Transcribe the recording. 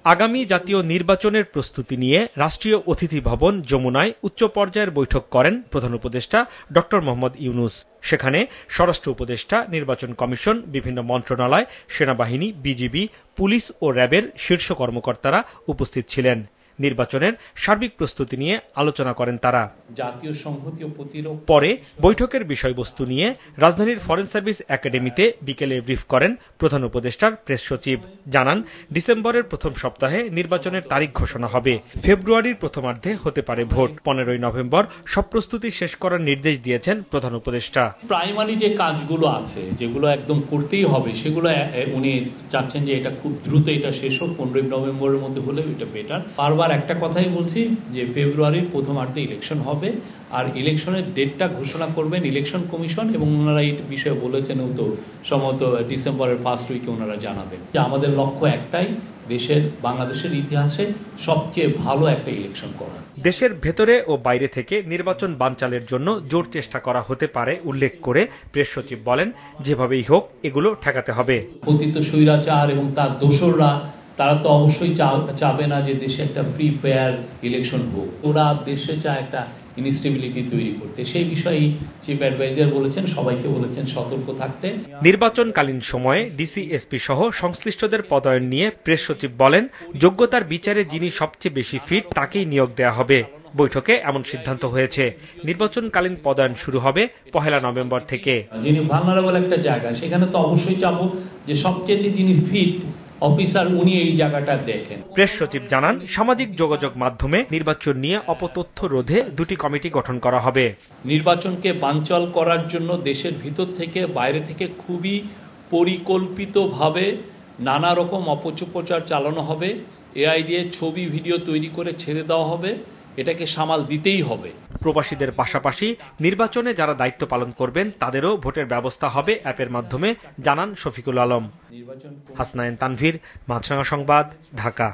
আগামী জাতীয় নির্বাচনের প্রস্তুতি নিয়ে রাষ্ট্রীয় অতিথি ভবন যমুনায় উচ্চ পর্যায়ের বৈঠক করেন প্রধান উপদেষ্টা ডক্টর মোহাম্মদ ইউনূস। সেখানে স্বরাষ্ট্র উপদেষ্টা, নির্বাচন কমিশন, বিভিন্ন মন্ত্রণালয়, সেনাবাহিনী, বিজিবি, পুলিশ ও র্যাবের শীর্ষ কর্মকর্তারা উপস্থিত ছিলেন। নির্বাচনের সার্বিক প্রস্তুতি নিয়ে আলোচনা করেন তারা। জাতীয় সংহতি ও প্রতিরক্ষা পরে বৈঠকের বিষয়বস্তু নিয়ে রাজধানীর ফরেন সার্ভিস একাডেমিতে বিকেলে ব্রিফ করেন প্রধান উপদেষ্টার প্রেস সচিব। জানান, ডিসেম্বরের প্রথম সপ্তাহে নির্বাচনের তারিখ ঘোষণা হবে। ফেব্রুয়ারির প্রথমার্ধে হতে পারে ভোট। 15ই নভেম্বর সব প্রস্তুতি শেষ করার নির্দেশ দিয়েছেন প্রধান উপদেষ্টা। প্রাইমারি যে কাজগুলো আছে, যেগুলো একদম করতেই হবে, সেগুলো উনি চাচ্ছেন যে এটা খুব দ্রুত এটা শেষ হোক। 15ই নভেম্বরের মধ্যে হলে এটা বেটার। বারবার একটা কথাই বলছি যে ফেব্রুয়ারির প্রথমার্ধে ইলেকশন হবে, আর ইলেকশনের ডেটটা ঘোষণা করবেন ইলেকশন কমিশন, এবং ওনারা এই বিষয়ে বলেছেন তো সম্ভবত ডিসেম্বরের ফার্স্ট উইকে ওনারা জানাবেন। যে আমাদের লক্ষ্য একটাই, বাংলাদেশের ইতিহাসে সবচেয়ে ভালো একটা ইলেকশন করা। দেশের ভেতরে ও বাইরে থেকে নির্বাচন বানচালের জন্য জোর চেষ্টা করা হতে পারে উল্লেখ করে প্রেস সচিব বলেন, যেভাবেই হোক এগুলো ঠেকাতে হবে। পতিত স্বৈরাচার এবং তার দোসররা তারা তো অবশ্যই চাবে না যে দেশে একটা ফ্রি ফেয়ার ইলেকশন হোক। ওরা দেশে চায় একটা ইনস্টেবিলিটি তৈরি করতে। সেই বিষয়ে চিফ অ্যাডভাইজার বলেছেন, সবাইকে বলেছেন সতর্ক থাকতে। নির্বাচনকালীন সময়ে ডিসি, এসপি সহ সংশ্লিষ্টদের পদায়ন নিয়ে প্রেস সচিব বলেন, যোগ্যতার বিচারে যিনি সবচেয়ে বেশি ফিট তাকেই নিয়োগ দেয়া হবে। বৈঠকে এমন সিদ্ধান্ত হয়েছে। নির্বাচনকালীন পদায়ন শুরু হবে 1 নভেম্বর থেকে। যিনি ভালনারেবল একটা জায়গা, সেখানে তো অবশ্যই চাবো যে সবচেয়ে যিনি ফিট অফিসার উনি এই জায়গাটা দেখেন। প্রেস সচিব জানান, সামাজিক যোগাযোগ মাধ্যমে নির্বাচন নিয়ে অপতথ্য রোধে 2টি কমিটি গঠন করা হবে। নির্বাচনকে বানচাল করার জন্য দেশের ভিতর থেকে বাইরে থেকে খুবই পরিকল্পিতভাবে নানা রকম অপপ্রচার চালানো হবে। এআই দিয়ে ছবি ভিডিও তৈরি করে ছেড়ে দেওয়া হবে। এটাকে সামাল দিতেই হবে। প্রবাসীদের পাশাপাশি নির্বাচনে যারা দায়িত্ব পালন করবেন তাদেরও ভোটের ব্যবস্থা হবে অ্যাপের মাধ্যমে, জানান শফিকুল আলম। হাসনাইন তানভীর, মাছরাঙা সংবাদ, ঢাকা।